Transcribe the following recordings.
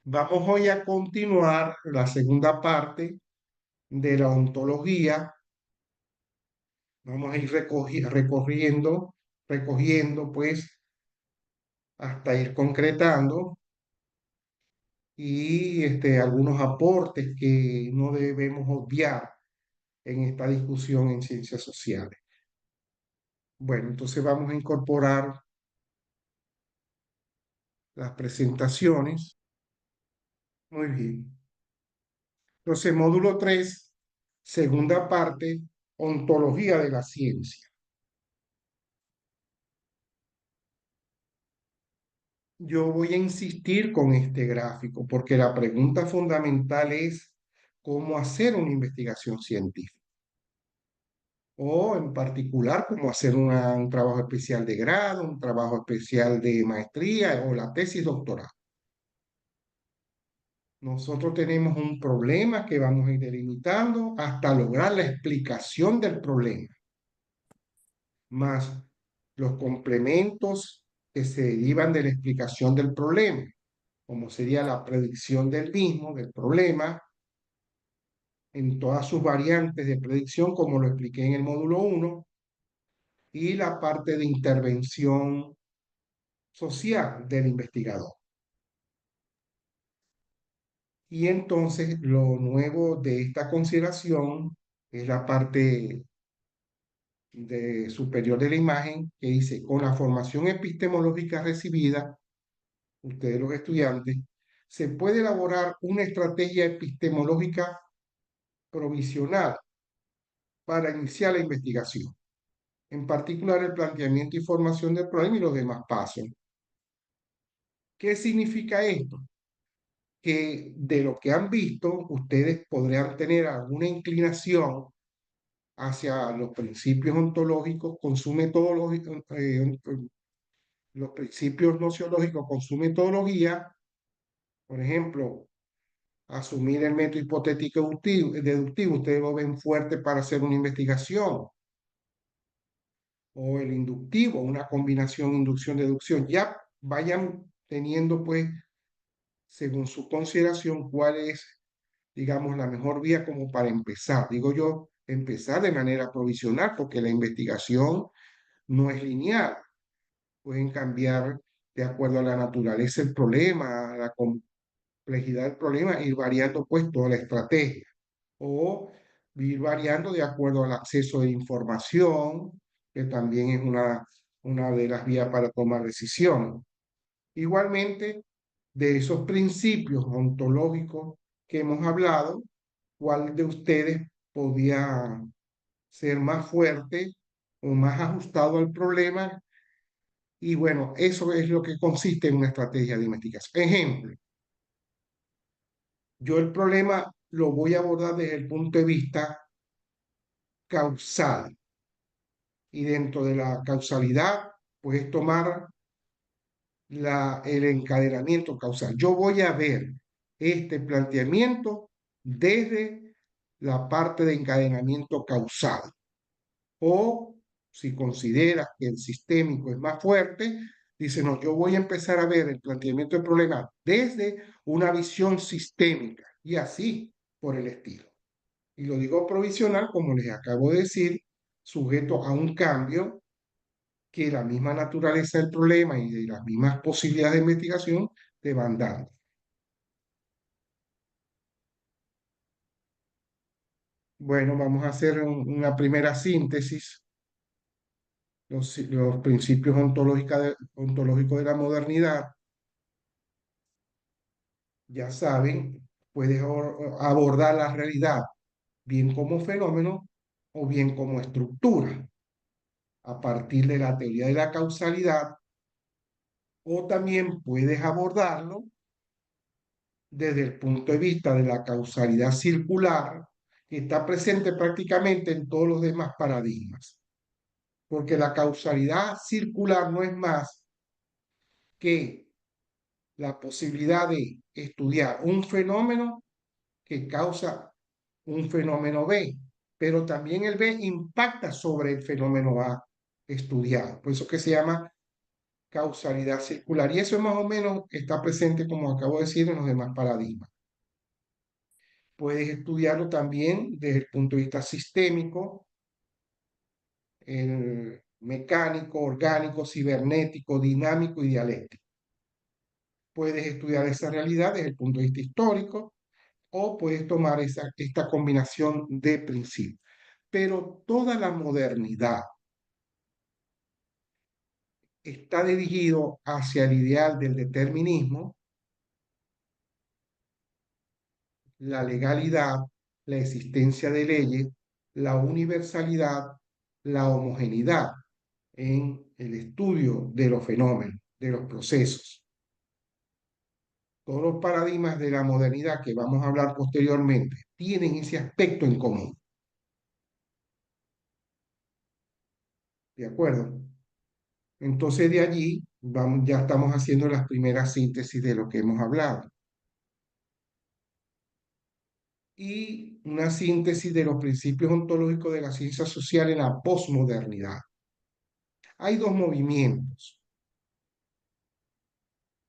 Vamos hoy a continuar la segunda parte de la ontología. Vamos a ir recogiendo, pues, hasta ir concretando y algunos aportes que no debemos obviar en esta discusión en ciencias sociales. Bueno, entonces vamos a incorporar las presentaciones. Muy bien. Entonces, módulo 3, segunda parte, ontología de la ciencia. Yo voy a insistir con este gráfico porque la pregunta fundamental es cómo hacer una investigación científica o en particular cómo hacer un trabajo especial de grado, un trabajo especial de maestría o la tesis doctoral. Nosotros tenemos un problema que vamos a ir delimitando hasta lograr la explicación del problema, más los complementos que se derivan de la explicación del problema, como sería la predicción del mismo, del problema, en todas sus variantes de predicción, como lo expliqué en el módulo 1, y la parte de intervención social del investigador. Y entonces lo nuevo de esta consideración es la parte superior de la imagen que dice, con la formación epistemológica recibida, ustedes los estudiantes, se puede elaborar una estrategia epistemológica provisional para iniciar la investigación, en particular el planteamiento y formación del problema y los demás pasos. ¿Qué significa esto? Que de lo que han visto, ustedes podrían tener alguna inclinación hacia los principios ontológicos con su metodología, los principios nociológicos con su metodología, por ejemplo, asumir el método hipotético deductivo, ustedes lo ven fuerte para hacer una investigación, o el inductivo, una combinación inducción-deducción, ya vayan teniendo pues, según su consideración, cuál es, digamos, la mejor vía como para empezar. Digo yo, empezar de manera provisional, porque la investigación no es lineal, pueden cambiar de acuerdo a la naturaleza del problema, a la complejidad del problema, ir variando pues toda la estrategia, o ir variando de acuerdo al acceso de información, que también es una de las vías para tomar decisiones. Igualmente, de esos principios ontológicos que hemos hablado, ¿cuál de ustedes podía ser más fuerte o más ajustado al problema? Y bueno, eso es lo que consiste en una estrategia de investigación. Ejemplo, yo el problema lo voy a abordar desde el punto de vista causal. Y dentro de la causalidad, puedes tomar el encadenamiento causal. Yo voy a ver este planteamiento desde la parte de encadenamiento causal. O si consideras que el sistémico es más fuerte, dice, no, yo voy a empezar a ver el planteamiento del problema desde una visión sistémica y así por el estilo. Y lo digo provisional, como les acabo de decir, sujeto a un cambio que la misma naturaleza del problema y de las mismas posibilidades de investigación te van dando. Bueno, vamos a hacer una primera síntesis. Los principios ontológicos de la modernidad, ya saben, puedes abordar la realidad bien como fenómeno o bien como estructura, a partir de la teoría de la causalidad, o también puedes abordarlo desde el punto de vista de la causalidad circular, que está presente prácticamente en todos los demás paradigmas. Porque la causalidad circular no es más que la posibilidad de estudiar un fenómeno que causa un fenómeno B, pero también el B impacta sobre el fenómeno A estudiado. Por eso que se llama causalidad circular. Y eso más o menos está presente, como acabo de decir, en los demás paradigmas. Puedes estudiarlo también desde el punto de vista sistémico, el mecánico, orgánico, cibernético, dinámico y dialéctico. Puedes estudiar esa realidad desde el punto de vista histórico o puedes tomar esta combinación de principios. Pero toda la modernidad está dirigido hacia el ideal del determinismo, la legalidad, la existencia de leyes, la universalidad, la homogeneidad en el estudio de los fenómenos, de los procesos. Todos los paradigmas de la modernidad que vamos a hablar posteriormente tienen ese aspecto en común. ¿De acuerdo? Entonces de allí vamos, ya estamos haciendo las primeras síntesis de lo que hemos hablado. Y una síntesis de los principios ontológicos de la ciencia social en la posmodernidad. Hay dos movimientos.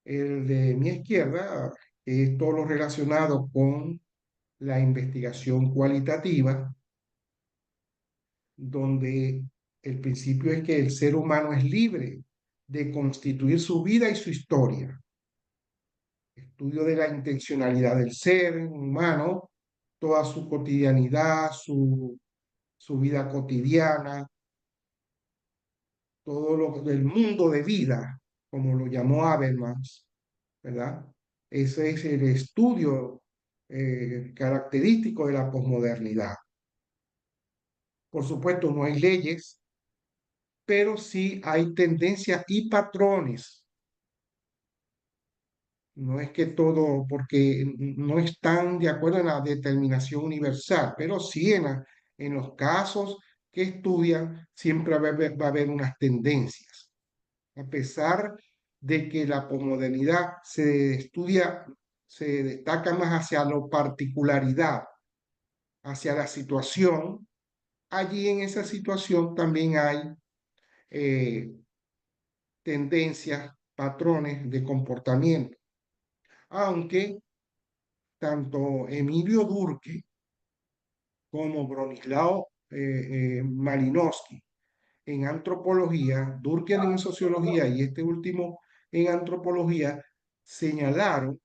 El de mi izquierda es todo lo relacionado con la investigación cualitativa, donde el principio es que el ser humano es libre de constituir su vida y su historia. Estudio de la intencionalidad del ser humano, toda su cotidianidad, su vida cotidiana, todo lo del mundo de vida, como lo llamó Habermas, ¿verdad? Ese es el estudio característico de la posmodernidad. Por supuesto, no hay leyes, pero sí hay tendencias y patrones. No es que todo, porque no están de acuerdo en la determinación universal, pero sí en los casos que estudian siempre va a haber unas tendencias. A pesar de que la posmodernidad se estudia, se destaca más hacia la particularidad, hacia la situación, allí en esa situación también hay eh, tendencias, patrones de comportamiento. Aunque tanto Emilio Durkheim como Bronislaw Malinowski en antropología, Durkheim en sociología y este último en antropología, señalaron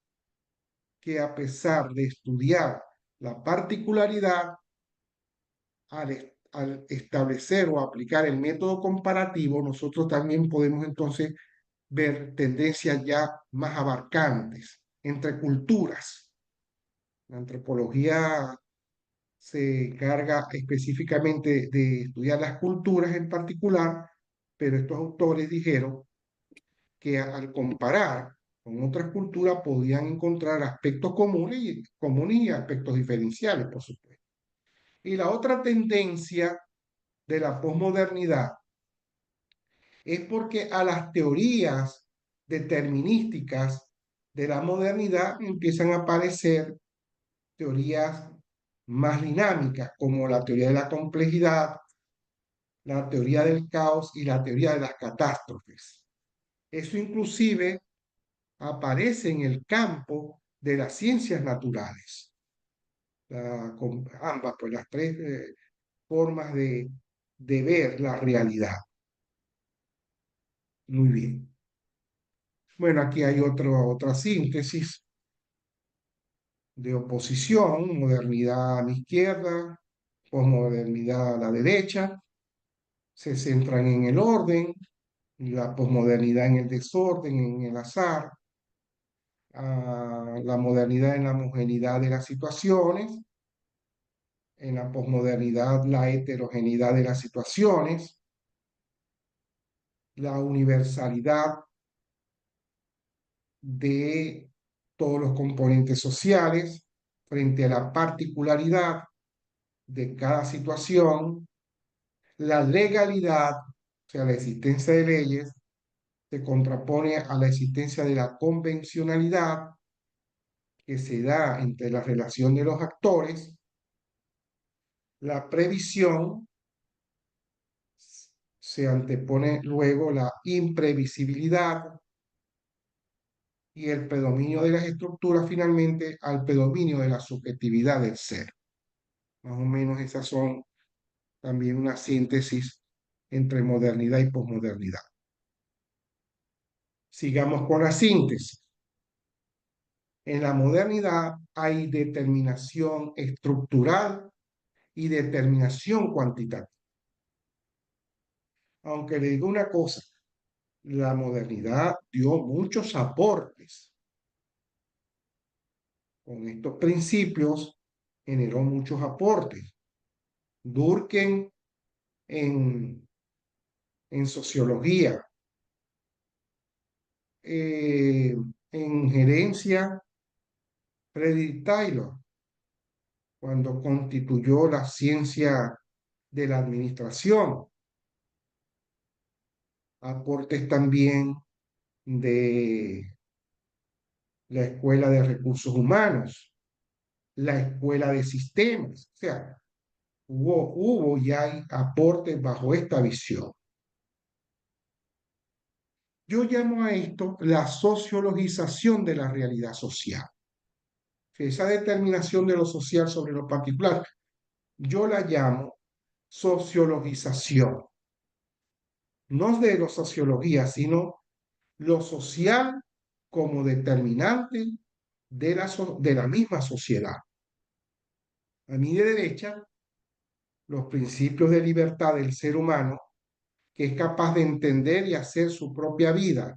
que a pesar de estudiar la particularidad, al establecer o aplicar el método comparativo, nosotros también podemos entonces ver tendencias ya más abarcantes entre culturas. La antropología se encarga específicamente de estudiar las culturas en particular, pero estos autores dijeron que al comparar con otras culturas podían encontrar aspectos comunes y aspectos diferenciales, por supuesto. Y la otra tendencia de la posmodernidad es porque a las teorías determinísticas de la modernidad empiezan a aparecer teorías más dinámicas, como la teoría de la complejidad, la teoría del caos y la teoría de las catástrofes. Eso inclusive aparece en el campo de las ciencias naturales. Ambas, pues las tres formas de ver la realidad. Muy bien. Bueno, aquí hay otra síntesis de oposición, modernidad a la izquierda, posmodernidad a la derecha, se centran en el orden, la posmodernidad en el desorden, en el azar, la modernidad en la homogeneidad de las situaciones, en la posmodernidad la heterogeneidad de las situaciones, la universalidad de todos los componentes sociales frente a la particularidad de cada situación, la legalidad, o sea, la existencia de leyes, se contrapone a la existencia de la convencionalidad que se da entre la relación de los actores, la previsión, se antepone luego la imprevisibilidad y el predominio de las estructuras finalmente al predominio de la subjetividad del ser. Más o menos esas son también una síntesis entre modernidad y posmodernidad. Sigamos con la síntesis. En la modernidad hay determinación estructural y determinación cuantitativa. Aunque le digo una cosa, la modernidad dio muchos aportes. Con estos principios generó muchos aportes. Durkheim en, en sociología, en gerencia, Frederick Taylor, cuando constituyó la ciencia de la administración, aportes también de la Escuela de Recursos Humanos, la Escuela de Sistemas, o sea, hubo y hay aportes bajo esta visión. Yo llamo a esto la sociologización de la realidad social. Esa determinación de lo social sobre lo particular, yo la llamo sociologización. No de lo sociología, sino lo social como determinante de la misma sociedad. A mi derecha, los principios de libertad del ser humano, que es capaz de entender y hacer su propia vida.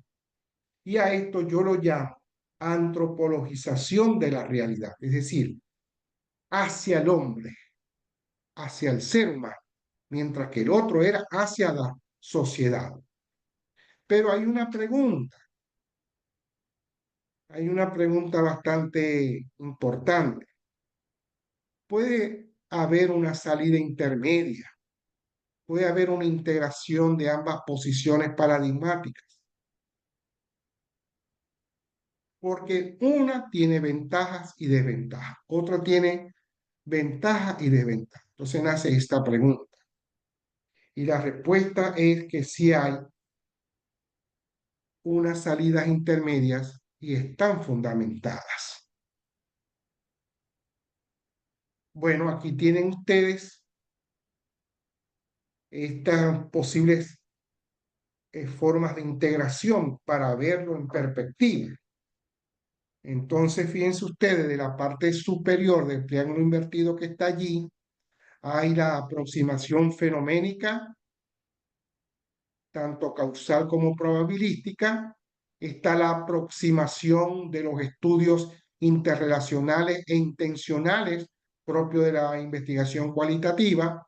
Y a esto yo lo llamo antropologización de la realidad, es decir, hacia el hombre, hacia el ser humano, mientras que el otro era hacia la sociedad. Pero hay una pregunta bastante importante. ¿Puede haber una salida intermedia? ¿Puede haber una integración de ambas posiciones paradigmáticas? Porque una tiene ventajas y desventajas, otra tiene ventajas y desventajas. Entonces nace esta pregunta. Y la respuesta es que sí hay unas salidas intermedias y están fundamentadas. Bueno, aquí tienen ustedes estas posibles formas de integración para verlo en perspectiva. Entonces, fíjense ustedes, de la parte superior del triángulo invertido que está allí, hay la aproximación fenoménica, tanto causal como probabilística. Está la aproximación de los estudios interrelacionales e intencionales propio de la investigación cualitativa,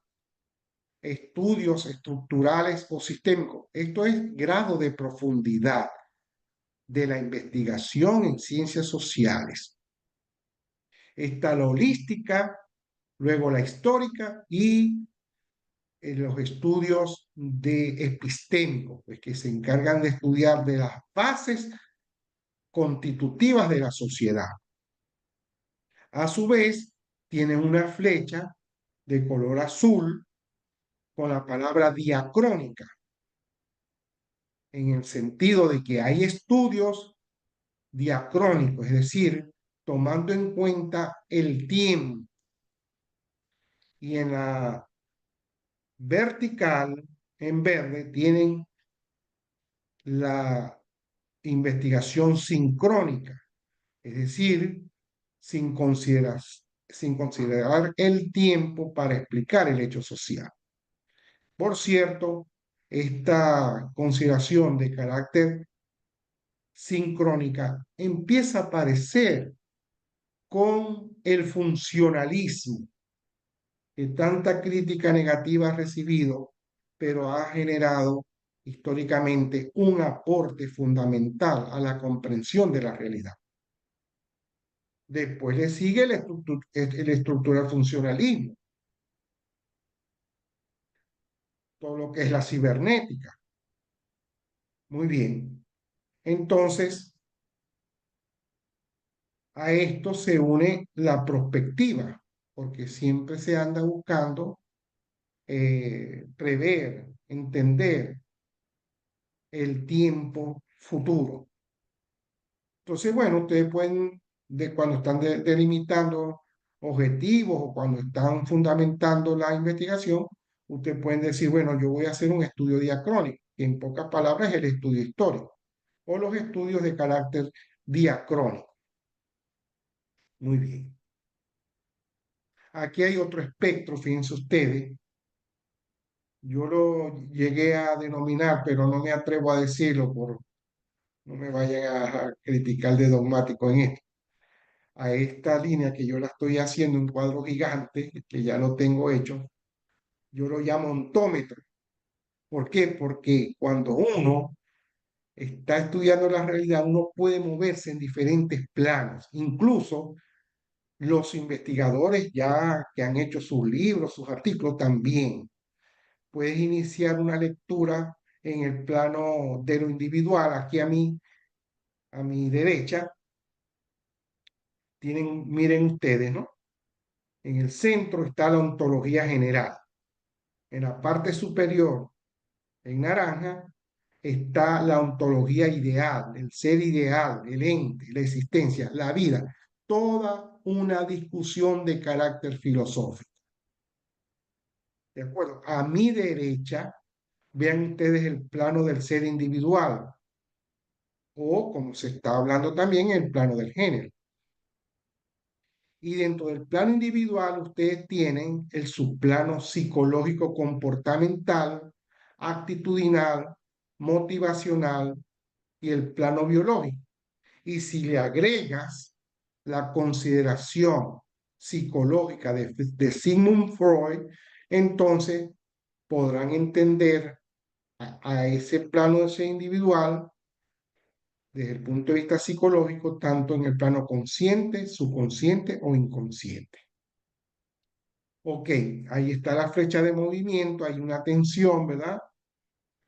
estudios estructurales o sistémicos. Esto es grado de profundidad de la investigación en ciencias sociales. Está la holística, luego la histórica y los estudios de epistémicos, pues, que se encargan de estudiar de las bases constitutivas de la sociedad. A su vez, tienen una flecha de color azul con la palabra diacrónica, en el sentido de que hay estudios diacrónicos, es decir, tomando en cuenta el tiempo. Y en la vertical, en verde, tienen la investigación sincrónica, es decir, sin considerar el tiempo para explicar el hecho social. Por cierto, esta consideración de carácter sincrónica empieza a aparecer con el funcionalismo, que tanta crítica negativa ha recibido, pero ha generado históricamente un aporte fundamental a la comprensión de la realidad. Después le sigue el estructural funcionalismo, todo lo que es la cibernética. Muy bien. Entonces, a esto se une la prospectiva, porque siempre se anda buscando prever, entender el tiempo futuro. Entonces, bueno, ustedes pueden, cuando están delimitando objetivos o cuando están fundamentando la investigación, ustedes pueden decir, bueno, yo voy a hacer un estudio diacrónico, que en pocas palabras es el estudio histórico, o los estudios de carácter diacrónico. Muy bien. Aquí hay otro espectro, fíjense ustedes. Yo lo llegué a denominar, pero no me atrevo a decirlo, no me vayan a criticar de dogmático en esto. A esta línea que yo la estoy haciendo en cuadro gigante, que ya lo tengo hecho, yo lo llamo ontómetro. ¿Por qué? Porque cuando uno está estudiando la realidad, uno puede moverse en diferentes planos. Incluso los investigadores ya que han hecho sus libros, sus artículos también. Puedes iniciar una lectura en el plano de lo individual. Aquí a mi derecha, miren ustedes, ¿no? En el centro está la ontología general. En la parte superior, en naranja, está la ontología ideal, el ser ideal, el ente, la existencia, la vida. Toda una discusión de carácter filosófico. ¿De acuerdo? A mi derecha, vean ustedes el plano del ser individual, o como se está hablando también, el plano del género. Y dentro del plano individual, ustedes tienen el subplano psicológico comportamental, actitudinal, motivacional y el plano biológico. Y si le agregas la consideración psicológica de Sigmund Freud, entonces podrán entender a ese plano de ser individual desde el punto de vista psicológico, tanto en el plano consciente, subconsciente o inconsciente. Ok, ahí está la flecha de movimiento, hay una tensión, ¿verdad?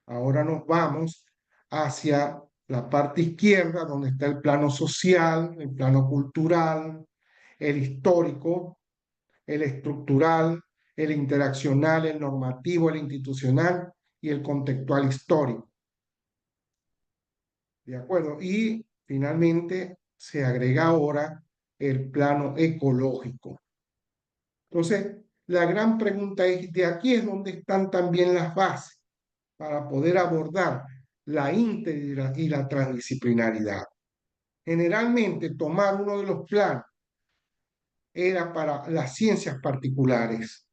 Ahora nos vamos hacia la parte izquierda, donde está el plano social, el plano cultural, el histórico, el estructural, el interaccional, el normativo, el institucional y el contextual histórico. ¿De acuerdo? Y finalmente se agrega ahora el plano ecológico. Entonces, la gran pregunta es, de aquí es donde están también las bases para poder abordar la íntegra y la transdisciplinaridad. Generalmente, tomar uno de los planos era para las ciencias particulares.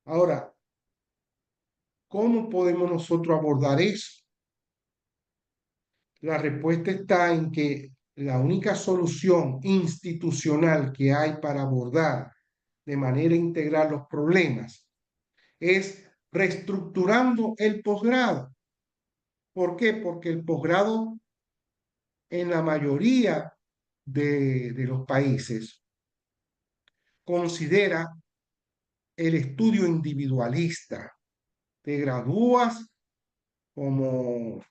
Ahora, ¿cómo podemos nosotros abordar eso? La respuesta está en que la única solución institucional que hay para abordar de manera integral los problemas es reestructurando el posgrado. ¿Por qué? Porque el posgrado en la mayoría de los países considera el estudio individualista. Te gradúas como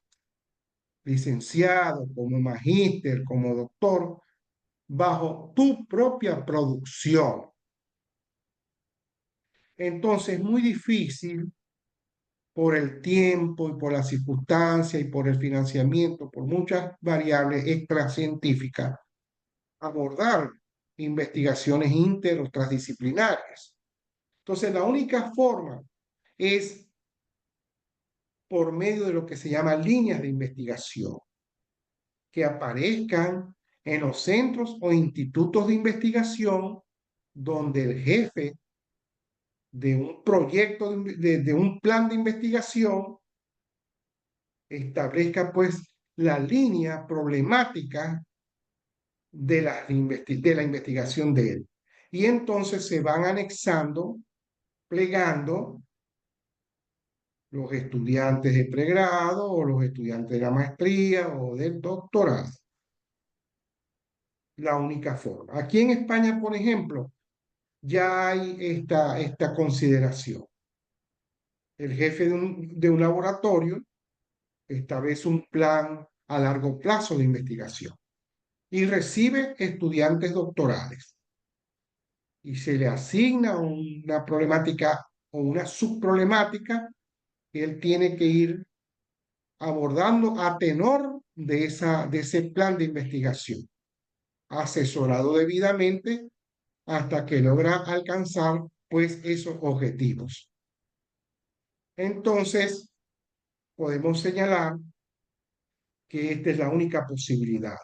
licenciado, como magíster, como doctor, bajo tu propia producción. Entonces es muy difícil por el tiempo y por las circunstancias y por el financiamiento, por muchas variables extracientíficas, abordar investigaciones inter o transdisciplinarias. Entonces, la única forma es por medio de lo que se llama líneas de investigación, que aparezcan en los centros o institutos de investigación donde el jefe de un proyecto, de un plan de investigación, establezca pues la línea problemática de la investigación de él. Y entonces se van anexando, plegando los estudiantes de pregrado o los estudiantes de la maestría o del doctorado. La única forma. Aquí en España, por ejemplo, ya hay esta consideración. El jefe de un laboratorio establece un plan a largo plazo de investigación y recibe estudiantes doctorales y se le asigna una problemática o una subproblemática que él tiene que ir abordando a tenor de ese plan de investigación, asesorado debidamente hasta que logra alcanzar pues esos objetivos. Entonces, podemos señalar que esta es la única posibilidad,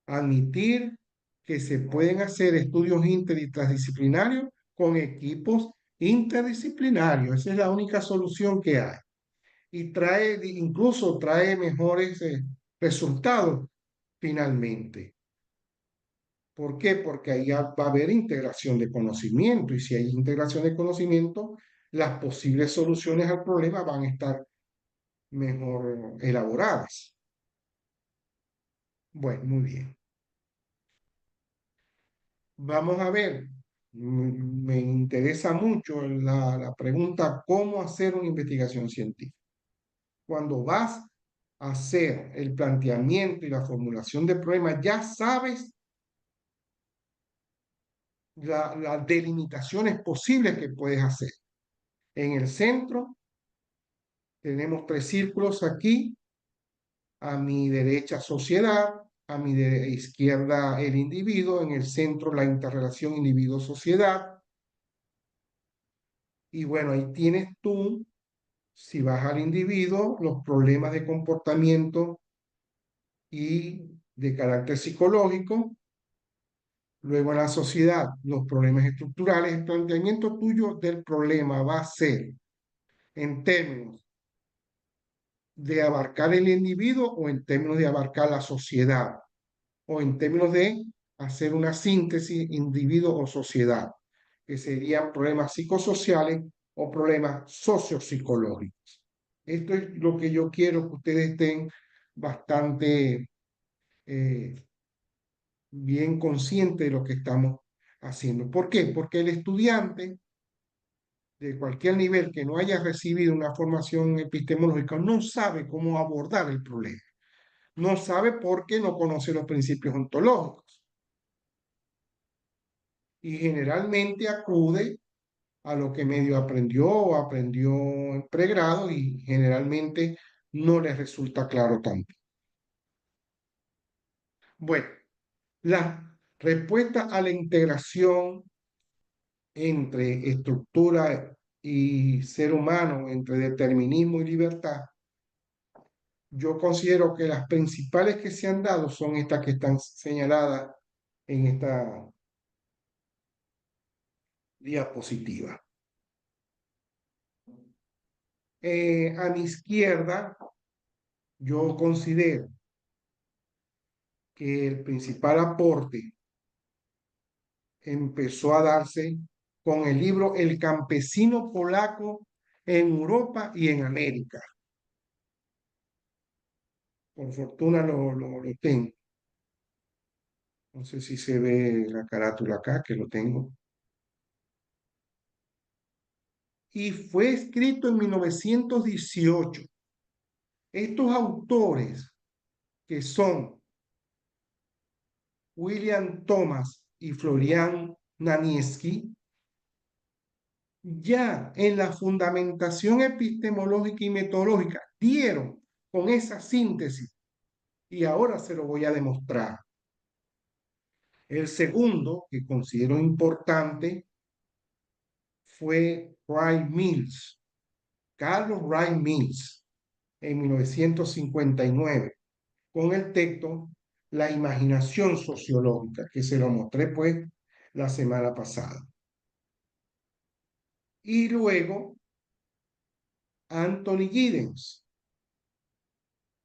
admitir que se pueden hacer estudios inter y transdisciplinarios con equipos interdisciplinarios. Esa es la única solución que hay. Y trae, incluso trae mejores resultados finalmente. ¿Por qué? Porque ahí va a haber integración de conocimiento y si hay integración de conocimiento, las posibles soluciones al problema van a estar mejor elaboradas. Bueno, muy bien. Vamos a ver, me interesa mucho la pregunta, ¿cómo hacer una investigación científica? Cuando vas a hacer el planteamiento y la formulación de problemas, ya sabes las delimitaciones posibles que puedes hacer. En el centro tenemos tres círculos aquí, a mi derecha sociedad, a mi izquierda el individuo, en el centro la interrelación individuo-sociedad. Y bueno, ahí tienes tú, si vas al individuo, los problemas de comportamiento y de carácter psicológico. Luego en la sociedad, los problemas estructurales. El planteamiento tuyo del problema va a ser en términos de abarcar el individuo o en términos de abarcar la sociedad o en términos de hacer una síntesis individuo o sociedad, que serían problemas psicosociales o problemas sociopsicológicos. Esto es lo que yo quiero que ustedes estén bastante eh, bien conscientes de lo que estamos haciendo. ¿Por qué? Porque el estudiante de cualquier nivel que no haya recibido una formación epistemológica no sabe cómo abordar el problema. No sabe porque no conoce los principios ontológicos. Y generalmente acude a lo que medio aprendió o aprendió en pregrado y generalmente no les resulta claro tanto. Bueno, la respuesta a la integración entre estructura y ser humano, entre determinismo y libertad, yo considero que las principales que se han dado son estas que están señaladas en esta diapositiva. A mi izquierda, yo considero que el principal aporte empezó a darse con el libro El campesino polaco en Europa y en América. Por fortuna lo tengo. No sé si se ve la carátula acá, que lo tengo. Y fue escrito en 1918. Estos autores, que son William Thomas y Florian Naniewski, ya en la fundamentación epistemológica y metodológica dieron con esa síntesis y ahora se lo voy a demostrar. El segundo, que considero importante, fue Wright Mills, Carlos Wright Mills, en 1959, con el texto La imaginación sociológica, que se lo mostré pues la semana pasada. Y luego Anthony Giddens,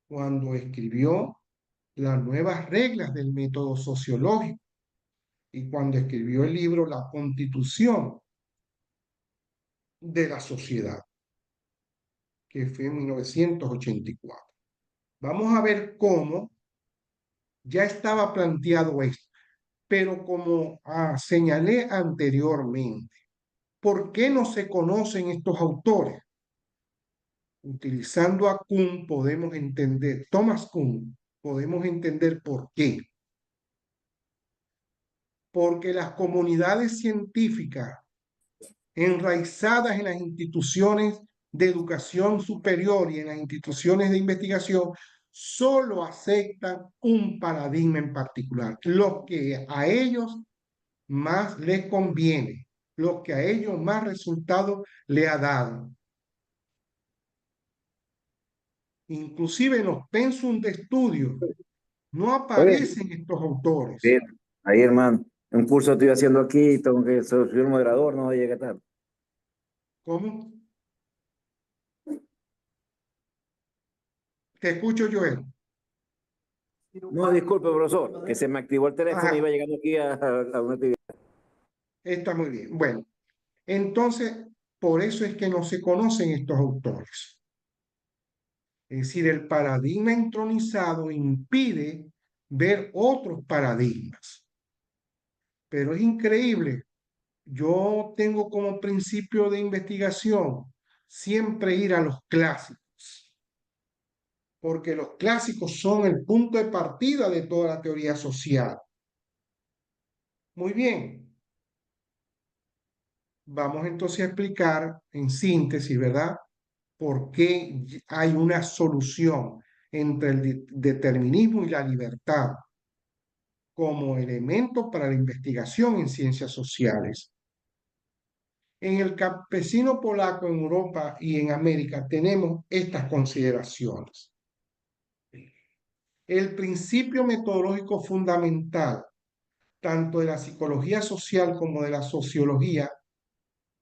cuando escribió las nuevas reglas del método sociológico y cuando escribió el libro La Constitución de la Sociedad, que fue en 1984. Vamos a ver cómo ya estaba planteado esto, pero como señalé anteriormente, ¿por qué no se conocen estos autores? Utilizando a Kuhn podemos entender, Thomas Kuhn, podemos entender por qué. Porque las comunidades científicas enraizadas en las instituciones de educación superior y en las instituciones de investigación, solo aceptan un paradigma en particular, lo que a ellos más les conviene, lo que a ellos más resultado le ha dado. Inclusive en los pensum de estudio no Oye, aparecen estos autores. bien, ahí hermano, un curso estoy haciendo aquí, tengo que soy el moderador, no voy a llegar tarde. ¿Cómo? Te escucho, Joel. No, disculpe, profesor, que se me activó el teléfono y iba Ajá, llegando aquí a una actividad. está muy bien. Bueno, entonces, por eso es que no se conocen estos autores. Es decir, el paradigma entronizado impide ver otros paradigmas. Pero es increíble. Yo tengo como principio de investigación siempre ir a los clásicos, porque los clásicos son el punto de partida de toda la teoría social. Muy bien, vamos entonces a explicar en síntesis, ¿verdad? Por qué hay una solución entre el determinismo y la libertad como elemento para la investigación en ciencias sociales. En el campesino polaco en Europa y en América tenemos estas consideraciones. El principio metodológico fundamental, tanto de la psicología social como de la sociología,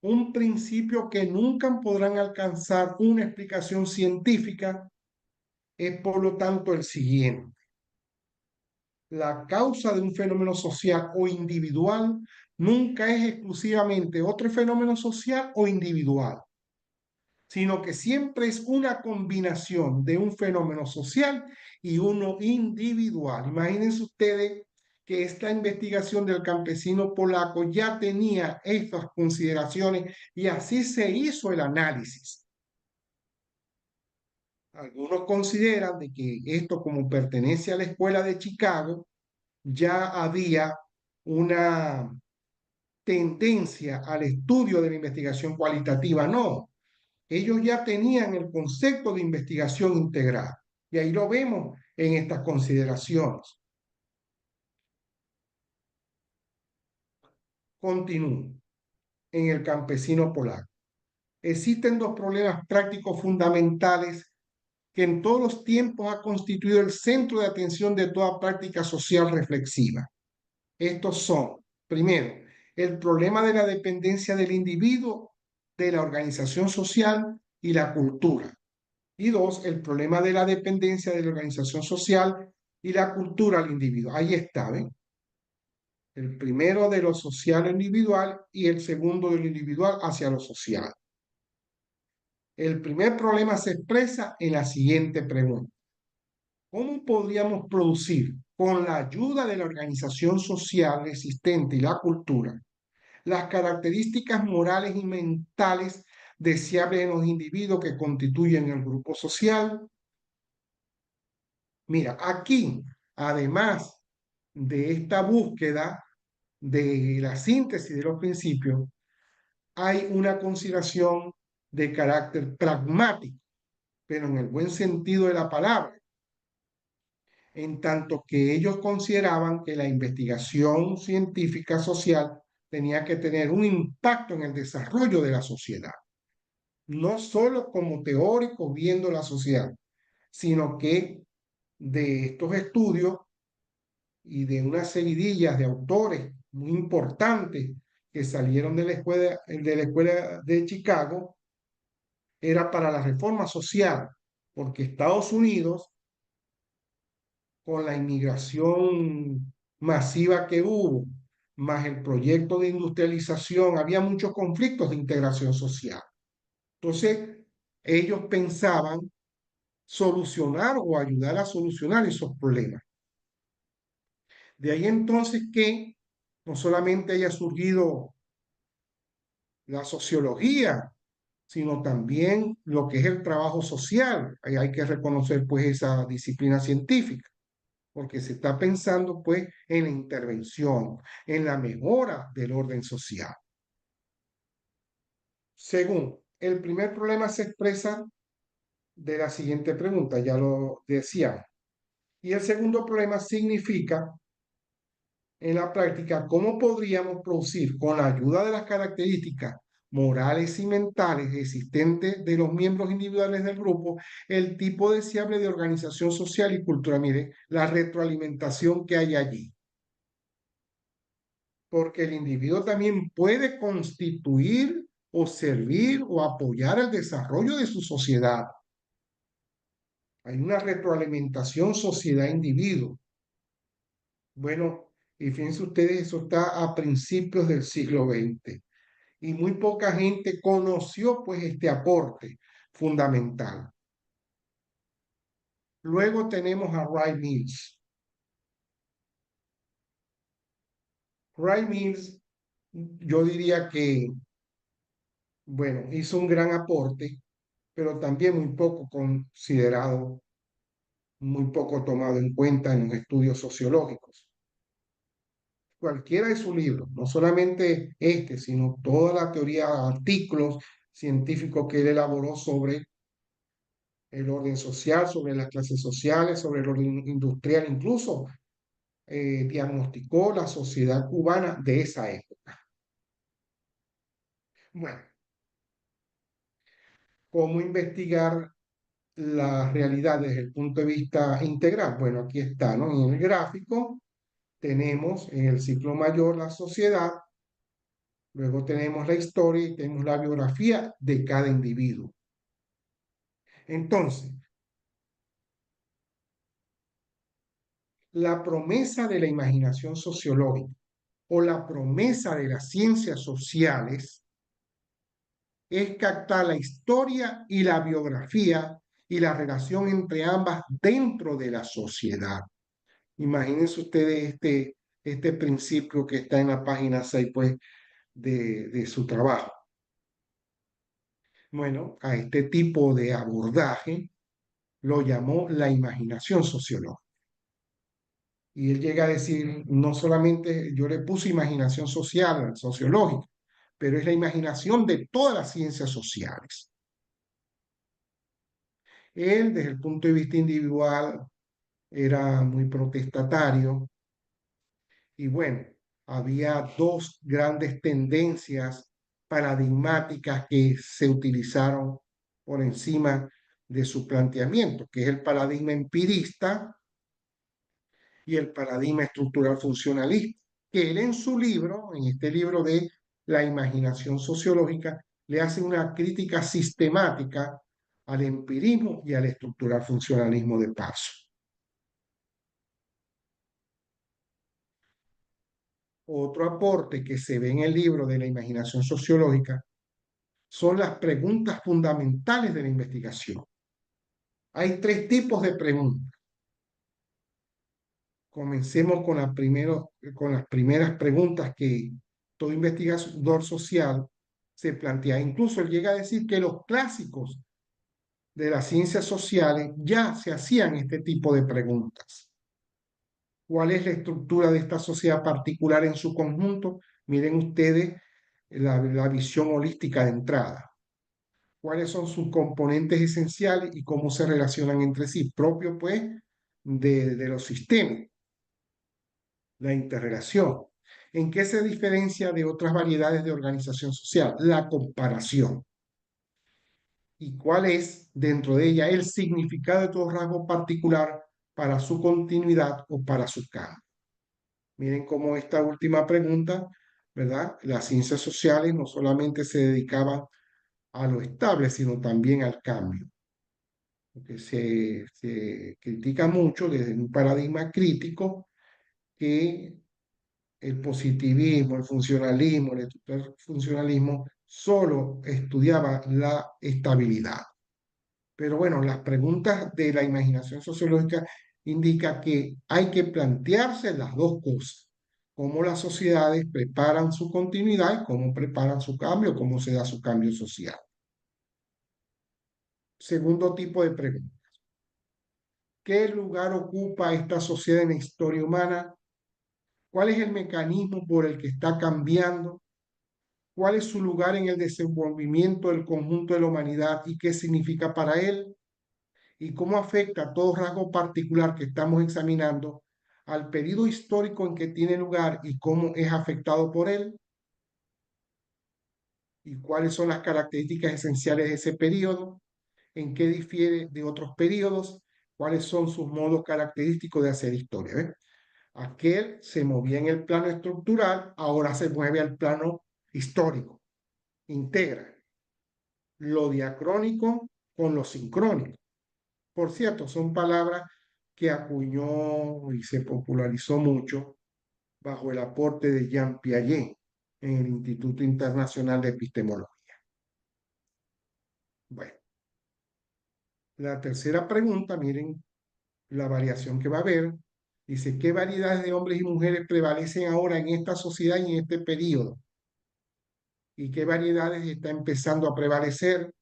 un principio que nunca podrán alcanzar una explicación científica, es por lo tanto el siguiente. La causa de un fenómeno social o individual nunca es exclusivamente otro fenómeno social o individual, sino que siempre es una combinación de un fenómeno social y uno individual. Imagínense ustedes que esta investigación del campesino polaco ya tenía estas consideraciones y así se hizo el análisis. Algunos consideran de que esto, como pertenece a la escuela de Chicago, ya había una tendencia al estudio de la investigación cualitativa. No, ellos ya tenían el concepto de investigación integral. Y ahí lo vemos en estas consideraciones. Continúo. En el campesino polaco. Existen dos problemas prácticos fundamentales que en todos los tiempos ha constituido el centro de atención de toda práctica social reflexiva. Estos son, primero, el problema de la dependencia del individuo de la organización social y la cultura. Y dos, el problema de la dependencia de la organización social y la cultura al individuo. Ahí está, ¿ven? El primero de lo social individual y el segundo de lo individual hacia lo social. El primer problema se expresa en la siguiente pregunta. ¿Cómo podríamos producir, con la ayuda de la organización social existente y la cultura, las características morales y mentales deseables en los individuos que constituyen el grupo social? Mira, aquí, además de esta búsqueda de la síntesis de los principios, hay una consideración de carácter pragmático, pero en el buen sentido de la palabra, en tanto que ellos consideraban que la investigación científica social tenía que tener un impacto en el desarrollo de la sociedad, no solo como teórico viendo la sociedad, sino que de estos estudios y de unas seguidillas de autores muy importantes que salieron de la escuela de Chicago, era para la reforma social, porque Estados Unidos, con la inmigración masiva que hubo, más el proyecto de industrialización, había muchos conflictos de integración social. Entonces, ellos pensaban solucionar o ayudar a solucionar esos problemas. De ahí entonces que no solamente haya surgido la sociología, sino también lo que es el trabajo social. Ahí hay que reconocer pues esa disciplina científica, porque se está pensando pues en la intervención, en la mejora del orden social. Según el primer problema se expresa de la siguiente pregunta, ya lo decíamos. Y el segundo problema significa en la práctica cómo podríamos producir con la ayuda de las características morales y mentales existentes de los miembros individuales del grupo el tipo deseable de organización social y cultural. Mire, la retroalimentación que hay allí. Porque el individuo también puede constituir o servir o apoyar el desarrollo de su sociedad. Hay una retroalimentación sociedad-individuo. Bueno, y fíjense ustedes, eso está a principios del siglo XX y muy poca gente conoció pues este aporte fundamental. Luego tenemos a Wright Mills. Wright Mills, yo diría que, bueno, hizo un gran aporte, pero también muy poco considerado, muy poco tomado en cuenta en los estudios sociológicos. Cualquiera de sus libros, no solamente este, sino toda la teoría, artículos científicos que él elaboró sobre el orden social, sobre las clases sociales, sobre el orden industrial, incluso diagnosticó la sociedad cubana de esa época. Bueno, ¿cómo investigar la realidad desde el punto de vista integral? Bueno, aquí está, ¿no? En el gráfico tenemos en el ciclo mayor la sociedad, luego tenemos la historia y tenemos la biografía de cada individuo. Entonces, la promesa de la imaginación sociológica o la promesa de las ciencias sociales es captar la historia y la biografía y la relación entre ambas dentro de la sociedad. Imagínense ustedes este principio que está en la página 6 pues, de su trabajo. Bueno, a este tipo de abordaje lo llamó la imaginación sociológica. Y él llega a decir, no solamente yo le puse imaginación social, sociológica, pero es la imaginación de todas las ciencias sociales. Él, desde el punto de vista individual, era muy protestatario y bueno, había dos grandes tendencias paradigmáticas que se utilizaron por encima de su planteamiento, que es el paradigma empirista y el paradigma estructural funcionalista, que él en su libro, en este libro de la imaginación sociológica, le hace una crítica sistemática al empirismo y al estructural funcionalismo de paso. Otro aporte que se ve en el libro de la imaginación sociológica son las preguntas fundamentales de la investigación. Hay tres tipos de preguntas. Comencemos con las primeras preguntas que todo investigador social se plantea. Incluso él llega a decir que los clásicos de las ciencias sociales ya se hacían este tipo de preguntas. ¿Cuál es la estructura de esta sociedad particular en su conjunto? Miren ustedes la visión holística de entrada. ¿Cuáles son sus componentes esenciales y cómo se relacionan entre sí? Propio, pues, de los sistemas, la interrelación. ¿En qué se diferencia de otras variedades de organización social? La comparación. ¿Y cuál es, dentro de ella, el significado de todo rasgo particular para su continuidad o para su cambio? Miren cómo esta última pregunta, ¿verdad? Las ciencias sociales no solamente se dedicaban a lo estable, sino también al cambio. Porque se critica mucho desde un paradigma crítico que el positivismo, el funcionalismo, el funcionalismo solo estudiaba la estabilidad. Pero bueno, las preguntas de la imaginación sociológica indican que hay que plantearse las dos cosas, cómo las sociedades preparan su continuidad y cómo preparan su cambio, cómo se da su cambio social. Segundo tipo de pregunta. ¿Qué lugar ocupa esta sociedad en la historia humana? ¿Cuál es el mecanismo por el que está cambiando? cuál es su lugar en el desenvolvimiento del conjunto de la humanidad y qué significa para él, y cómo afecta todo rasgo particular que estamos examinando al periodo histórico en que tiene lugar y cómo es afectado por él, y cuáles son las características esenciales de ese periodo, en qué difiere de otros periodos, cuáles son sus modos característicos de hacer historia. ¿Ves? Aquel se movía en el plano estructural, ahora se mueve al plano histórico, integra lo diacrónico con lo sincrónico. Por cierto, son palabras que acuñó y se popularizó mucho bajo el aporte de Jean Piaget en el Instituto Internacional de Epistemología. Bueno, la tercera pregunta, miren la variación que va a haber. Dice, ¿qué variedades de hombres y mujeres prevalecen ahora en esta sociedad y en este periodo? ¿Y qué variedades está empezando a prevalecer?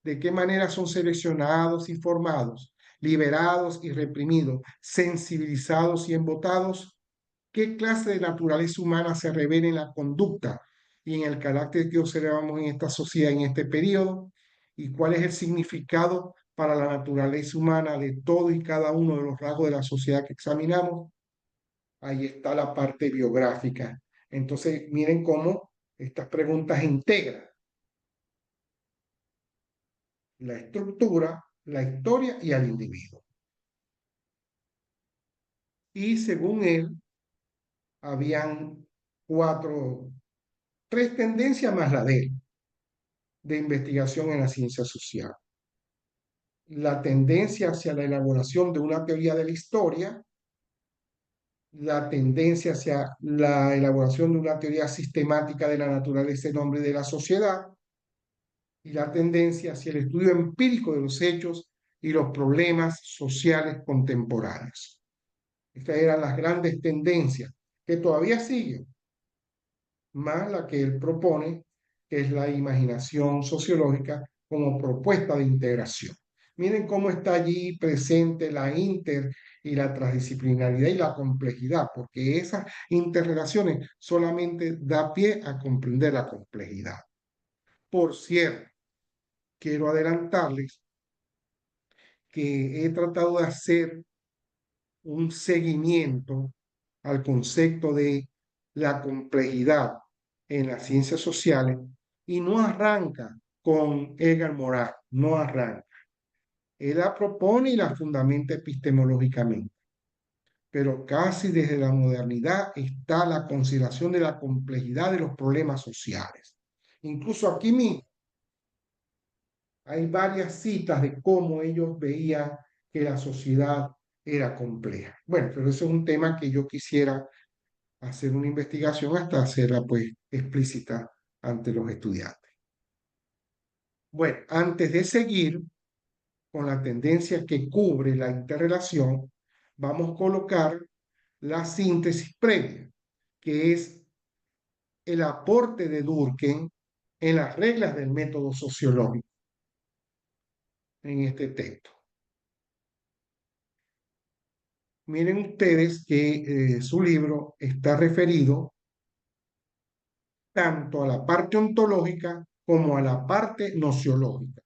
¿De qué manera son seleccionados y formados, liberados y reprimidos, sensibilizados y embotados? ¿Qué clase de naturaleza humana se revela en la conducta y en el carácter que observamos en esta sociedad en este periodo? ¿Y cuál es el significado para la naturaleza humana de todo y cada uno de los rasgos de la sociedad que examinamos? Ahí está la parte biográfica. Entonces, miren cómo estas preguntas integran la estructura, la historia y al individuo. Y según él, habían tres tendencias más la de él, de investigación en la ciencia social. La tendencia hacia la elaboración de una teoría de la historia, la tendencia hacia la elaboración de una teoría sistemática de la naturaleza, el hombre y de la sociedad, y la tendencia hacia el estudio empírico de los hechos y los problemas sociales contemporáneos. Estas eran las grandes tendencias que todavía siguen, más la que él propone, que es la imaginación sociológica como propuesta de integración. Miren cómo está allí presente la inter y la transdisciplinaridad y la complejidad, porque esas interrelaciones solamente da pie a comprender la complejidad. Por cierto, quiero adelantarles que he tratado de hacer un seguimiento al concepto de la complejidad en las ciencias sociales y no arranca con Edgar Morin, no arranca. Él la propone y la fundamenta epistemológicamente, pero casi desde la modernidad está la consideración de la complejidad de los problemas sociales. Incluso aquí mismo hay varias citas de cómo ellos veían que la sociedad era compleja. Bueno, pero eso es un tema que yo quisiera hacer una investigación hasta hacerla pues explícita ante los estudiantes. Bueno, antes de seguir con la tendencia que cubre la interrelación, vamos a colocar la síntesis previa, que es el aporte de Durkheim en las reglas del método sociológico en este texto. Miren ustedes que su libro está referido tanto a la parte ontológica como a la parte nociológica.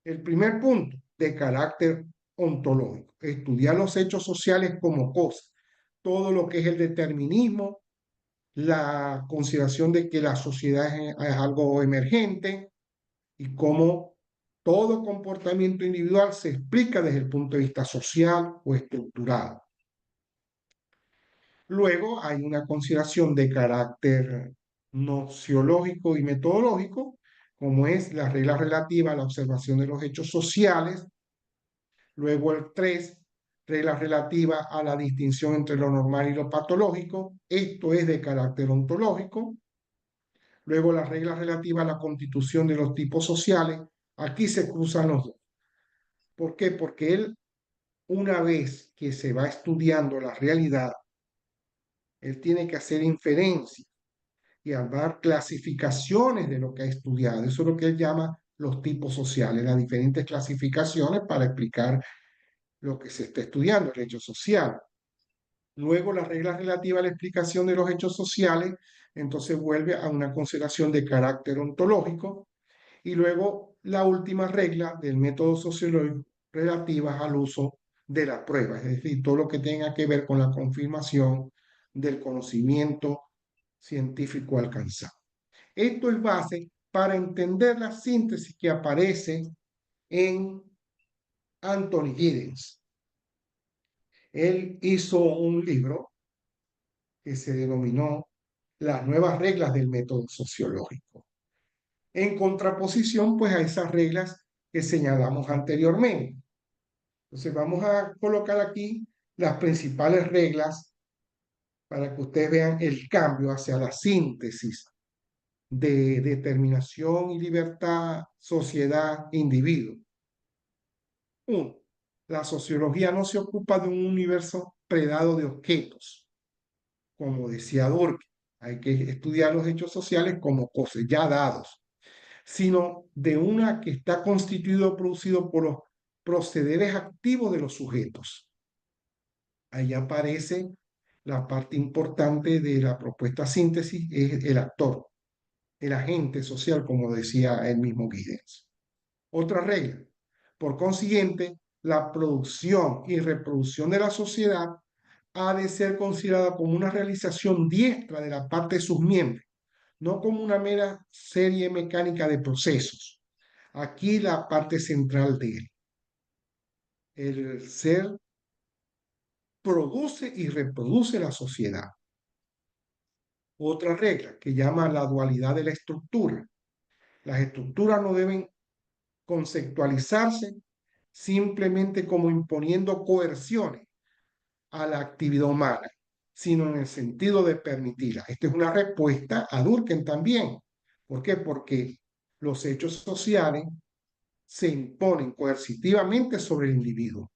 El primer punto, de carácter ontológico, estudiar los hechos sociales como cosas, todo lo que es el determinismo, la consideración de que la sociedad es algo emergente y cómo todo comportamiento individual se explica desde el punto de vista social o estructural. Luego hay una consideración de carácter nociológico y metodológico, como es la regla relativa a la observación de los hechos sociales. Luego el 3, regla relativa a la distinción entre lo normal y lo patológico. Esto es de carácter ontológico. Luego la regla relativa a la constitución de los tipos sociales. Aquí se cruzan los dos. ¿Por qué? Porque él, una vez que se va estudiando la realidad, él tiene que hacer inferencias y armar clasificaciones de lo que ha estudiado. Eso es lo que él llama los tipos sociales, las diferentes clasificaciones para explicar lo que se está estudiando, el hecho social. Luego la regla relativa a la explicación de los hechos sociales, entonces vuelve a una consideración de carácter ontológico. Y luego la última regla del método sociológico relativa al uso de la prueba, es decir, todo lo que tenga que ver con la confirmación del conocimiento científico alcanzado. Esto es base para entender la síntesis que aparece en Anthony Giddens. Él hizo un libro que se denominó Las nuevas reglas del método sociológico, en contraposición pues a esas reglas que señalamos anteriormente. Entonces vamos a colocar aquí las principales reglas para que ustedes vean el cambio hacia la síntesis de determinación y libertad, sociedad, individuo. Uno, la sociología no se ocupa de un universo predado de objetos, como decía Durkheim. Hay que estudiar los hechos sociales como cosas ya dados, sino de una que está constituido o producido por los procederes activos de los sujetos. Ahí aparece la parte importante de la propuesta síntesis, es el actor, el agente social, como decía el mismo Giddens. Otra regla. Por consiguiente, la producción y reproducción de la sociedad ha de ser considerada como una realización diestra de la parte de sus miembros, no como una mera serie mecánica de procesos. Aquí la parte central de él. El ser produce y reproduce la sociedad. Otra regla que llama la dualidad de la estructura. Las estructuras no deben conceptualizarse simplemente como imponiendo coerciones a la actividad humana, sino en el sentido de permitirla. Esta es una respuesta a Durkheim también. ¿Por qué? Porque los hechos sociales se imponen coercitivamente sobre el individuo.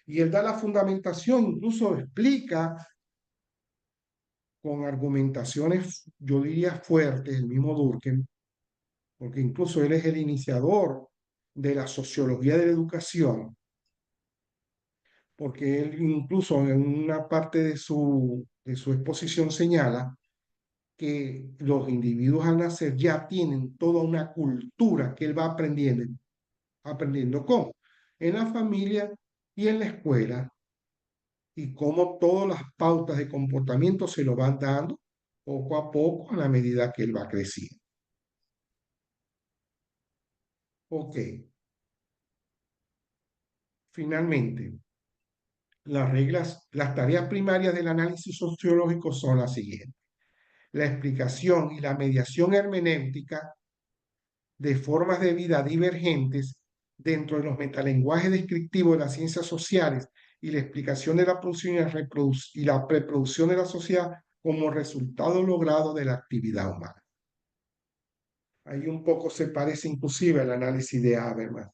Y él da la fundamentación, incluso explica con argumentaciones, yo diría fuertes, el mismo Durkheim, porque incluso él es el iniciador de la sociología de la educación, porque él incluso en una parte de su exposición señala que los individuos al nacer ya tienen toda una cultura que él va aprendiendo. ¿Aprendiendo cómo? En la familia y en la escuela, y cómo todas las pautas de comportamiento se lo van dando poco a poco a la medida que él va creciendo. Ok, finalmente, las tareas primarias del análisis sociológico son las siguientes. La explicación y la mediación hermenéutica de formas de vida divergentes dentro de los metalenguajes descriptivos de las ciencias sociales y la explicación de la producción y la preproducción de la sociedad como resultado logrado de la actividad humana. Ahí un poco se parece inclusive al análisis de Habermas.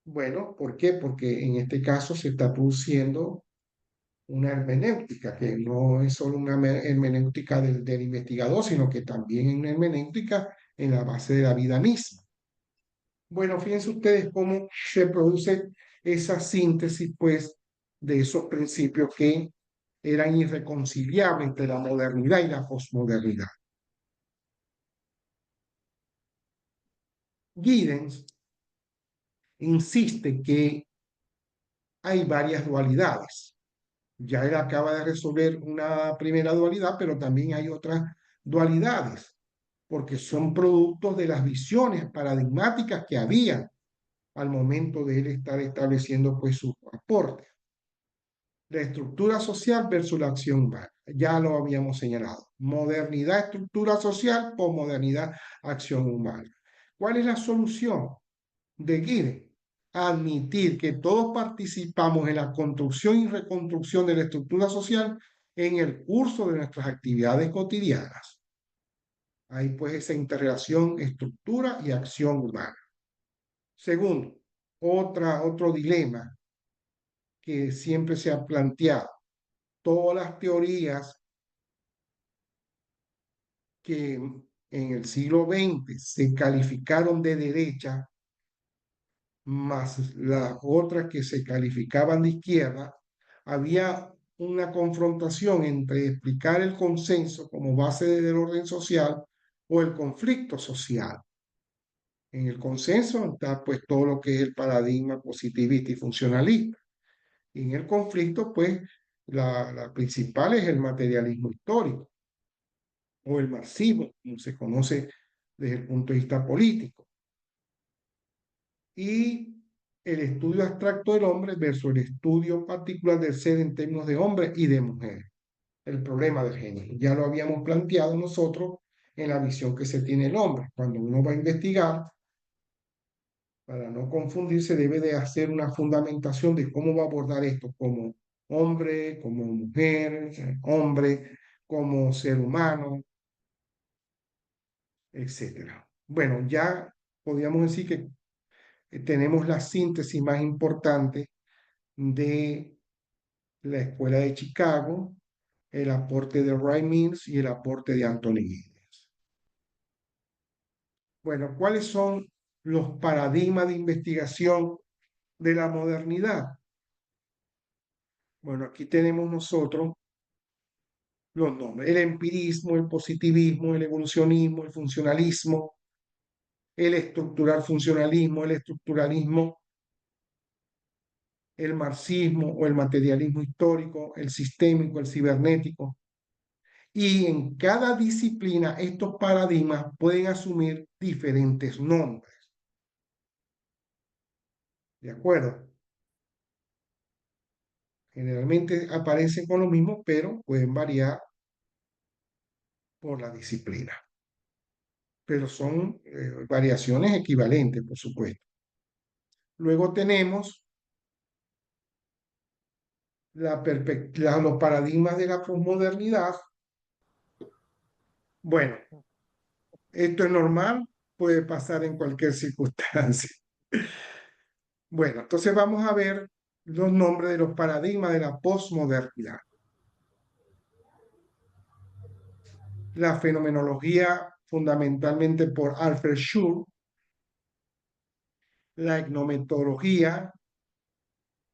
Bueno, ¿por qué? Porque en este caso se está produciendo una hermenéutica, que no es solo una hermenéutica del investigador, sino que también es una hermenéutica en la base de la vida misma. Bueno, fíjense ustedes cómo se produce esa síntesis, pues, de esos principios que eran irreconciliables entre la modernidad y la posmodernidad. Giddens insiste que hay varias dualidades. Ya él acaba de resolver una primera dualidad, pero también hay otras dualidades, porque son productos de las visiones paradigmáticas que había al momento de él estar estableciendo pues sus aportes. La estructura social versus la acción humana. Ya lo habíamos señalado. Modernidad, estructura social, posmodernidad, acción humana. ¿Cuál es la solución de Giddens? Admitir que todos participamos en la construcción y reconstrucción de la estructura social en el curso de nuestras actividades cotidianas. Hay pues esa interrelación estructura y acción humana. Segundo, otro dilema que siempre se ha planteado. Todas las teorías que en el siglo XX se calificaron de derecha más las otras que se calificaban de izquierda, había una confrontación entre explicar el consenso como base del orden social o el conflicto social. En el consenso está pues todo lo que es el paradigma positivista y funcionalista. Y en el conflicto pues la principal es el materialismo histórico o el marxismo, como se conoce desde el punto de vista político. Y el estudio abstracto del hombre versus el estudio particular del ser en términos de hombre y de mujer. El problema del género. Ya lo habíamos planteado nosotros en la visión que se tiene el hombre. Cuando uno va a investigar, para no confundirse, debe de hacer una fundamentación de cómo va a abordar esto como hombre, como mujer, hombre, como ser humano, etcétera. Bueno, ya podríamos decir que tenemos la síntesis más importante de la Escuela de Chicago, el aporte de Ray Mills y el aporte de Anthony Giddens. Bueno, ¿cuáles son los paradigmas de investigación de la modernidad? Bueno, aquí tenemos nosotros los nombres: el empirismo, el positivismo, el evolucionismo, el funcionalismo, el estructural funcionalismo, el estructuralismo, el marxismo o el materialismo histórico, el sistémico, el cibernético. Y en cada disciplina estos paradigmas pueden asumir diferentes nombres. ¿De acuerdo? Generalmente aparecen con lo mismo, pero pueden variar por la disciplina. Pero son variaciones equivalentes, por supuesto. Luego tenemos los paradigmas de la posmodernidad. Bueno, esto es normal, puede pasar en cualquier circunstancia. Bueno, entonces vamos a ver los nombres de los paradigmas de la posmodernidad. La fenomenología, fundamentalmente por Alfred Schur, la etnometodología,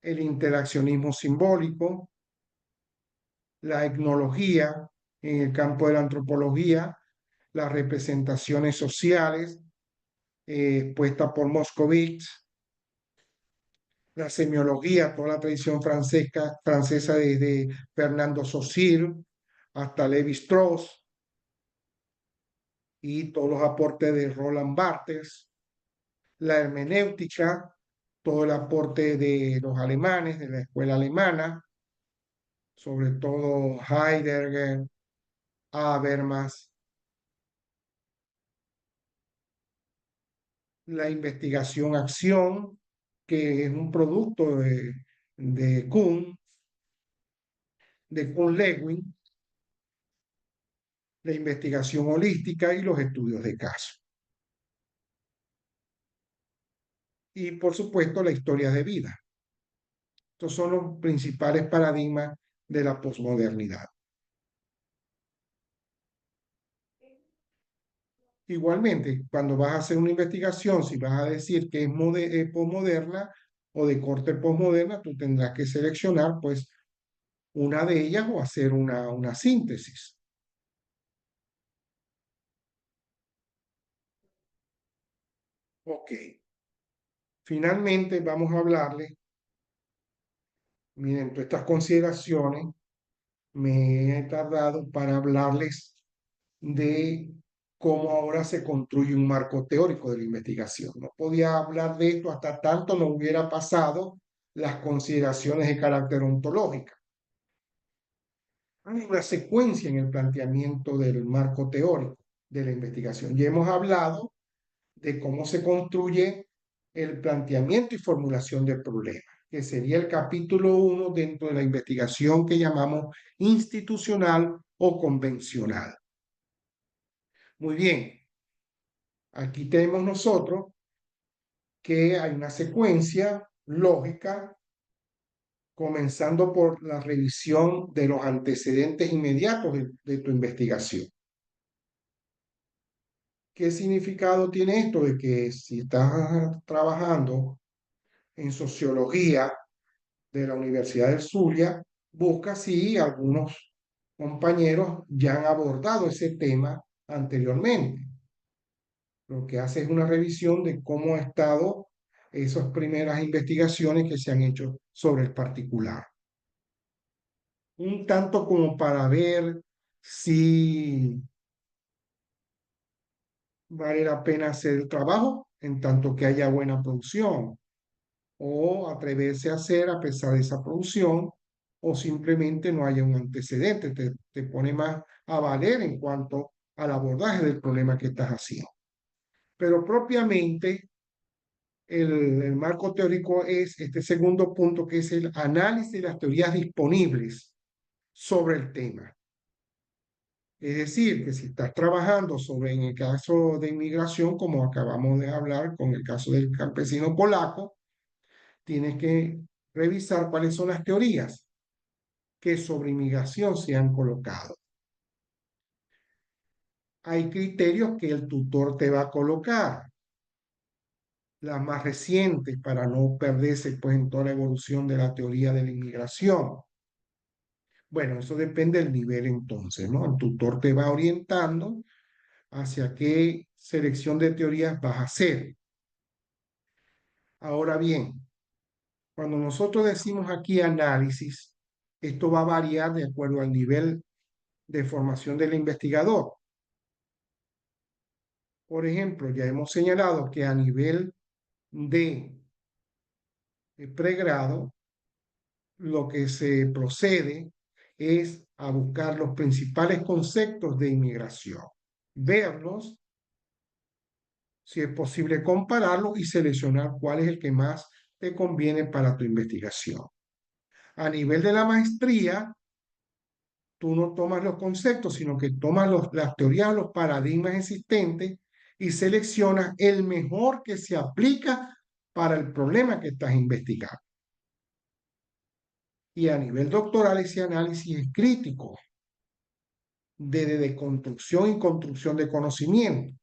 el interaccionismo simbólico, la etnología en el campo de la antropología, las representaciones sociales, puesta por Moscovitz, la semiología, toda la tradición francesa desde Fernando Saussure hasta Lévi-Strauss, y todos los aportes de Roland Barthes, la hermenéutica, todo el aporte de los alemanes, de la escuela alemana, sobre todo Heidegger, Habermas, la investigación-acción, que es un producto de Kuhn-Lewin, la investigación holística y los estudios de caso. Y por supuesto la historia de vida. Estos son los principales paradigmas de la posmodernidad. Igualmente, cuando vas a hacer una investigación, si vas a decir que es posmoderna o de corte posmoderna, tú tendrás que seleccionar pues una de ellas o hacer una síntesis. Ok, finalmente vamos a hablarle, miren, todas estas consideraciones me he tardado para hablarles de cómo ahora se construye un marco teórico de la investigación. No podía hablar de esto hasta tanto no hubiera pasado las consideraciones de carácter ontológico. Hay una secuencia en el planteamiento del marco teórico de la investigación. Ya hemos hablado de cómo se construye el planteamiento y formulación del problema, que sería el capítulo 1 dentro de la investigación que llamamos institucional o convencional. Muy bien, aquí tenemos nosotros que hay una secuencia lógica comenzando por la revisión de los antecedentes inmediatos de tu investigación. ¿Qué significado tiene esto? De que si estás trabajando en sociología de la Universidad del Zulia, busca si algunos compañeros ya han abordado ese tema anteriormente. Lo que hace es una revisión de cómo han estado esas primeras investigaciones que se han hecho sobre el particular. Un tanto como para ver si vale la pena hacer el trabajo en tanto que haya buena producción, o atreverse a hacer a pesar de esa producción, o simplemente no haya un antecedente, te pone más a valer en cuanto al abordaje del problema que estás haciendo. Pero propiamente el marco teórico es este segundo punto, que es el análisis de las teorías disponibles sobre el tema. Es decir, que si estás trabajando sobre, en el caso de inmigración, como acabamos de hablar con el caso del campesino polaco, tienes que revisar cuáles son las teorías que sobre inmigración se han colocado. Hay criterios que el tutor te va a colocar, las más recientes, para no perderse pues en toda la evolución de la teoría de la inmigración. Bueno, eso depende del nivel entonces, ¿no? El tutor te va orientando hacia qué selección de teorías vas a hacer. Ahora bien, cuando nosotros decimos aquí análisis, esto va a variar de acuerdo al nivel de formación del investigador. Por ejemplo, ya hemos señalado que a nivel de pregrado, lo que se procede es a buscar los principales conceptos de inmigración, verlos, si es posible compararlos y seleccionar cuál es el que más te conviene para tu investigación. A nivel de la maestría, tú no tomas los conceptos, sino que tomas las teorías, los paradigmas existentes y seleccionas el mejor que se aplica para el problema que estás investigando. Y a nivel doctoral, ese análisis es crítico, de construcción y construcción de conocimiento.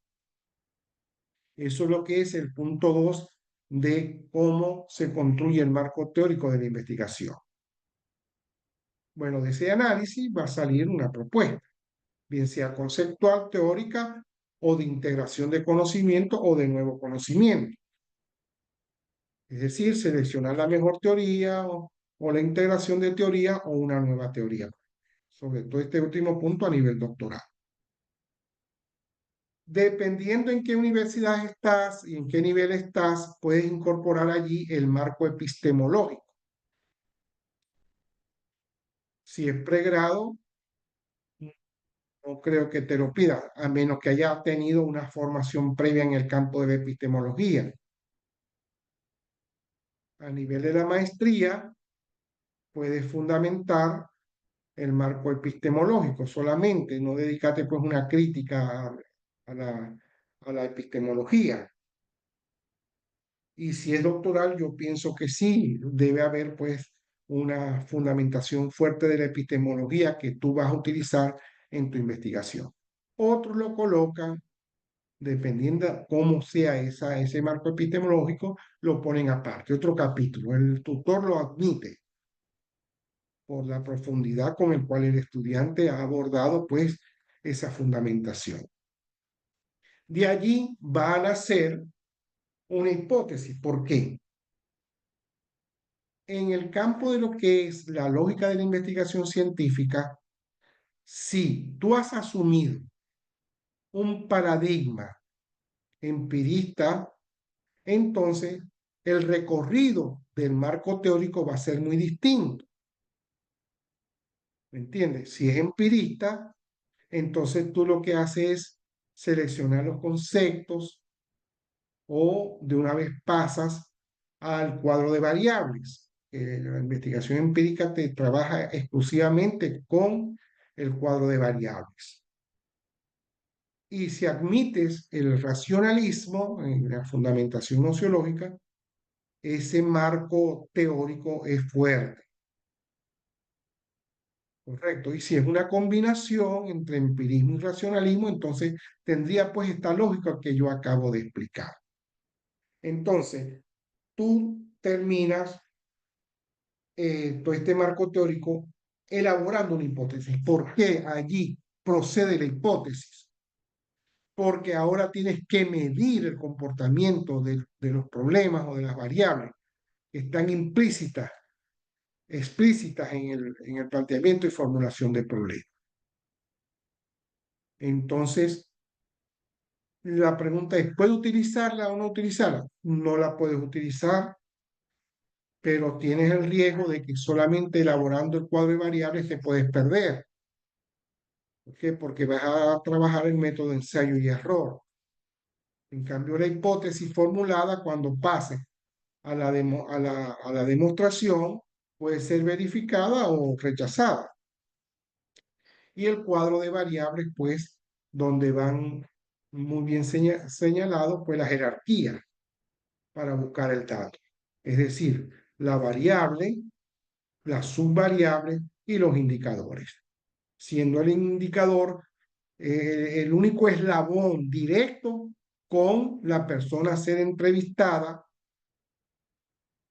Eso es lo que es el punto 2 de cómo se construye el marco teórico de la investigación. Bueno, de ese análisis va a salir una propuesta, bien sea conceptual, teórica, o de integración de conocimiento o de nuevo conocimiento. Es decir, seleccionar la mejor teoría o la integración de teoría o una nueva teoría. Sobre todo este último punto a nivel doctoral. Dependiendo en qué universidad estás y en qué nivel estás, puedes incorporar allí el marco epistemológico. Si es pregrado, no creo que te lo pida, a menos que haya tenido una formación previa en el campo de la epistemología. A nivel de la maestría, puedes fundamentar el marco epistemológico solamente, no dedicarte pues una crítica a la epistemología. Y si es doctoral, yo pienso que sí, debe haber pues una fundamentación fuerte de la epistemología que tú vas a utilizar en tu investigación. Otros lo colocan, dependiendo cómo sea ese marco epistemológico, lo ponen aparte, otro capítulo. El tutor lo admite por la profundidad con el cual el estudiante ha abordado pues esa fundamentación. De allí va a nacer una hipótesis. ¿Por qué? En el campo de lo que es la lógica de la investigación científica, si tú has asumido un paradigma empirista, entonces el recorrido del marco teórico va a ser muy distinto. ¿Me entiendes? Si es empirista, entonces tú lo que haces es seleccionar los conceptos o de una vez pasas al cuadro de variables. La investigación empírica te trabaja exclusivamente con el cuadro de variables. Y si admites el racionalismo en la fundamentación nociológica, ese marco teórico es fuerte. Correcto. Y si es una combinación entre empirismo y racionalismo, entonces tendría pues esta lógica que yo acabo de explicar. Entonces, tú terminas todo este marco teórico elaborando una hipótesis. ¿Por qué allí procede la hipótesis? Porque ahora tienes que medir el comportamiento de los problemas o de las variables que están implícitas, explícitas en el planteamiento y formulación del problema. Entonces, la pregunta es, ¿puedo utilizarla o no utilizarla? No la puedes utilizar, pero tienes el riesgo de que solamente elaborando el cuadro de variables te puedes perder. ¿Por qué? Porque vas a trabajar el método de ensayo y error. En cambio, la hipótesis formulada cuando pase a la demostración puede ser verificada o rechazada. Y el cuadro de variables, pues, donde van muy bien señalados, pues la jerarquía para buscar el dato. Es decir, la variable, la subvariable y los indicadores. Siendo el indicador el único eslabón directo con la persona a ser entrevistada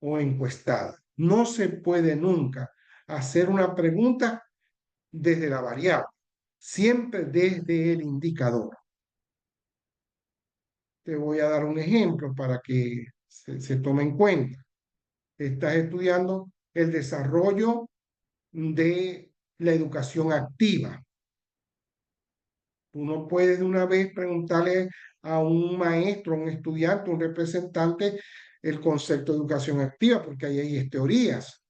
o encuestada. No se puede nunca hacer una pregunta desde la variable, siempre desde el indicador. Te voy a dar un ejemplo para que se tome en cuenta. Estás estudiando el desarrollo de la educación activa. Tú no puedes de una vez preguntarle a un maestro, a un estudiante, a un representante el concepto de educación activa, porque ahí hay teorías.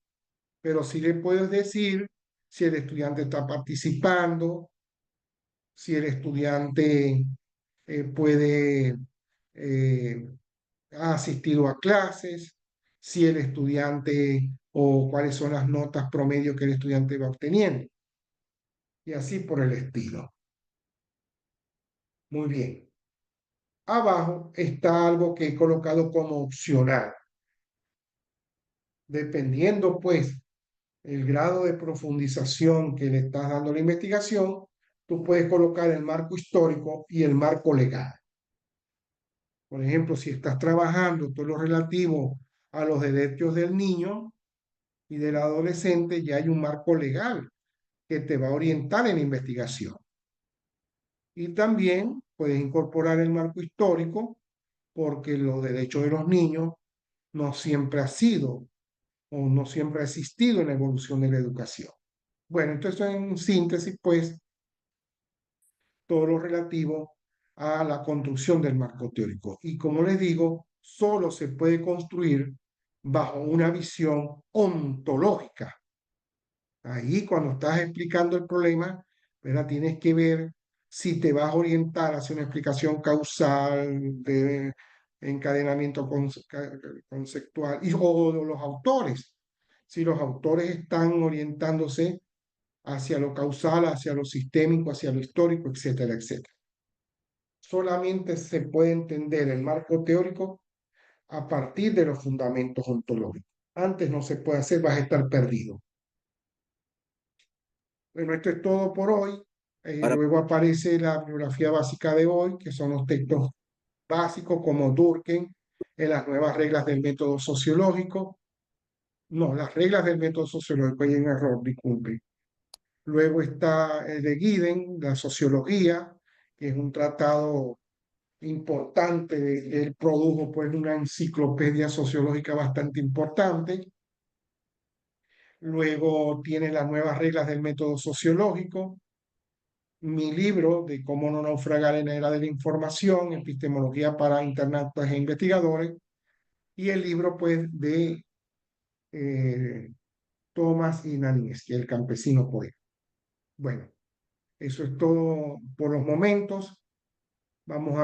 Pero sí le puedes decir si el estudiante está participando, si el estudiante puede, ha asistido a clases, si el estudiante o cuáles son las notas promedio que el estudiante va obteniendo. Y así por el estilo. Muy bien. Abajo está algo que he colocado como opcional. Dependiendo, pues, el grado de profundización que le estás dando a la investigación, tú puedes colocar el marco histórico y el marco legal. Por ejemplo, si estás trabajando todo lo relativo a los derechos del niño y del adolescente, ya hay un marco legal que te va a orientar en la investigación. Y también puedes incorporar el marco histórico porque los derechos de los niños no siempre ha sido o no siempre ha existido en la evolución de la educación. Bueno, entonces en síntesis, pues, todo lo relativo a la construcción del marco teórico. Y como les digo, solo se puede construir bajo una visión ontológica. Ahí cuando estás explicando el problema, ¿verdad? Tienes que ver si te vas a orientar hacia una explicación causal, de encadenamiento conceptual, o los autores. Si los autores están orientándose hacia lo causal, hacia lo sistémico, hacia lo histórico, etcétera, etcétera. Solamente se puede entender el marco teórico a partir de los fundamentos ontológicos. Antes no se puede hacer, vas a estar perdido. Bueno, esto es todo por hoy. Ahora, Luego aparece la bibliografía básica de hoy, que son los textos básicos como Durkheim, en las nuevas reglas del método sociológico. No, las reglas del método sociológico, hay un error, disculpe. Luego está el de Giddens, la sociología, que es un tratado importante. Él produjo pues una enciclopedia sociológica bastante importante. Luego tiene las nuevas reglas del método sociológico, mi libro de cómo no naufragar en la era de la información, epistemología para internautas e investigadores, y el libro pues de eh, Thomas Inanis, el campesino poeta. Bueno, eso es todo por los momentos. Vamos a